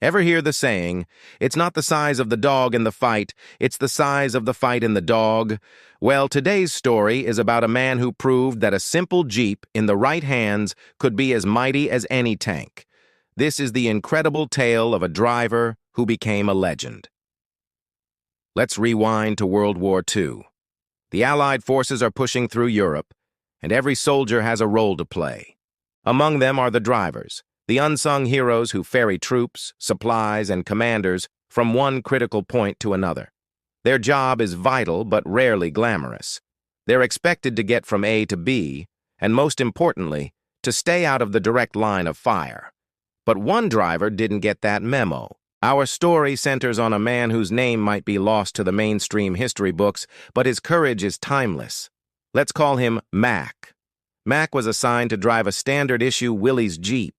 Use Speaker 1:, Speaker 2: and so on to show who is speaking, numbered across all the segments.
Speaker 1: Ever hear the saying, "It's not the size of the dog in the fight, it's the size of the fight in the dog"? Well, today's story is about a man who proved that a simple Jeep in the right hands could be as mighty as any tank. This is the incredible tale of a driver who became a legend. Let's rewind to World War II. The Allied forces are pushing through Europe, and every soldier has a role to play. Among them are the drivers, the unsung heroes who ferry troops, supplies, and commanders from one critical point to another. Their job is vital but rarely glamorous. They're expected to get from A to B, and most importantly, to stay out of the direct line of fire. But one driver didn't get that memo. Our story centers on a man whose name might be lost to the mainstream history books, but his courage is timeless. Let's call him Mac. Mac was assigned to drive a standard-issue Willys Jeep.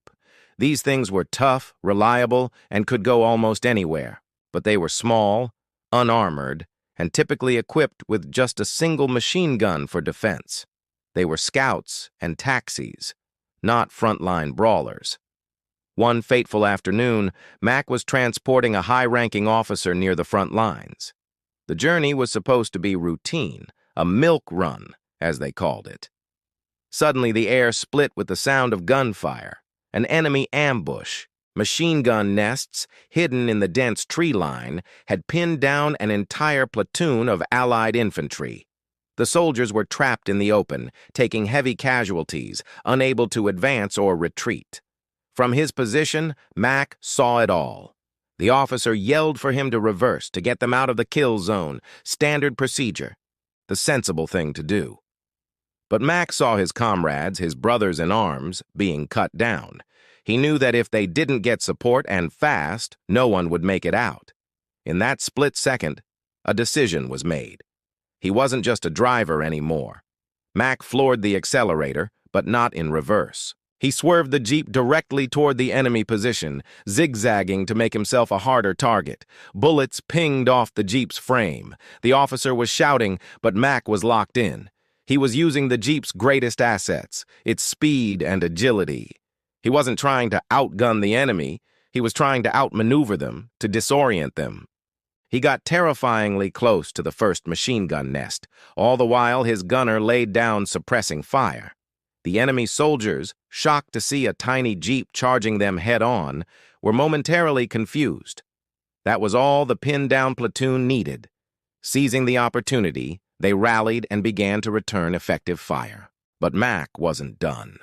Speaker 1: These things were tough, reliable, and could go almost anywhere, but they were small, unarmored, and typically equipped with just a single machine gun for defense. They were scouts and taxis, not frontline brawlers. One fateful afternoon, Mac was transporting a high-ranking officer near the front lines. The journey was supposed to be routine, a milk run, as they called it. Suddenly, the air split with the sound of gunfire. An enemy ambush, machine gun nests hidden in the dense tree line, had pinned down an entire platoon of Allied infantry. The soldiers were trapped in the open, taking heavy casualties, unable to advance or retreat. From his position, Mac saw it all. The officer yelled for him to reverse, to get them out of the kill zone, standard procedure, the sensible thing to do. But Mac saw his comrades, his brothers in arms, being cut down. He knew that if they didn't get support and fast, no one would make it out. In that split second, a decision was made. He wasn't just a driver anymore. Mac floored the accelerator, but not in reverse. He swerved the Jeep directly toward the enemy position, zigzagging to make himself a harder target. Bullets pinged off the Jeep's frame. The officer was shouting, but Mac was locked in. He was using the Jeep's greatest assets, its speed and agility. He wasn't trying to outgun the enemy. He was trying to outmaneuver them, to disorient them. He got terrifyingly close to the first machine gun nest. All the while, his gunner laid down suppressing fire. The enemy soldiers, shocked to see a tiny Jeep charging them head-on, were momentarily confused. That was all the pinned-down platoon needed. Seizing the opportunity, they rallied and began to return effective fire. But Mac wasn't done.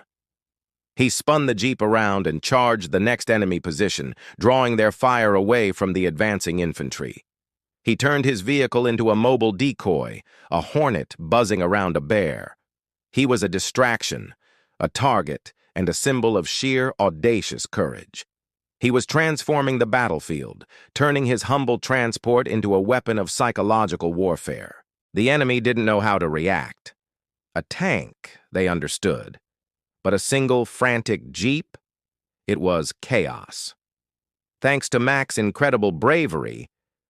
Speaker 1: He spun the Jeep around and charged the next enemy position, drawing their fire away from the advancing infantry. He turned his vehicle into a mobile decoy, a hornet buzzing around a bear. He was a distraction, a target, and a symbol of sheer, audacious courage. He was transforming the battlefield, turning his humble transport into a weapon of psychological warfare. The enemy didn't know how to react. A tank, they understood. But a single frantic Jeep? It was chaos. Thanks to Mac's incredible bravery,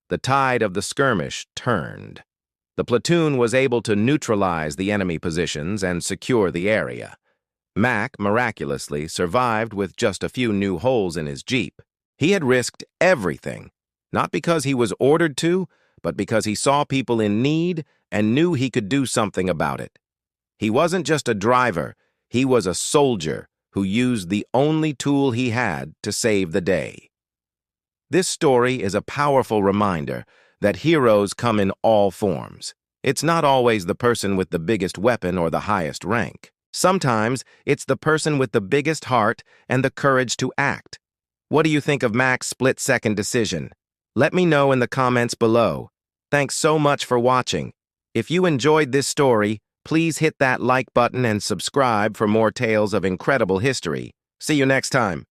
Speaker 1: the tide of the skirmish turned. The platoon was able to neutralize the enemy positions and secure the area. Mac miraculously survived with just a few new holes in his Jeep. He had risked everything, not because he was ordered to, but because he saw people in need and knew he could do something about it. He wasn't just a driver, he was a soldier who used the only tool he had to save the day. This story is a powerful reminder that heroes come in all forms. It's not always the person with the biggest weapon or the highest rank. Sometimes it's the person with the biggest heart and the courage to act. What do you think of Mac's split-second decision? Let me know in the comments below. Thanks so much for watching. If you enjoyed this story, please hit that like button and subscribe for more tales of incredible history. See you next time.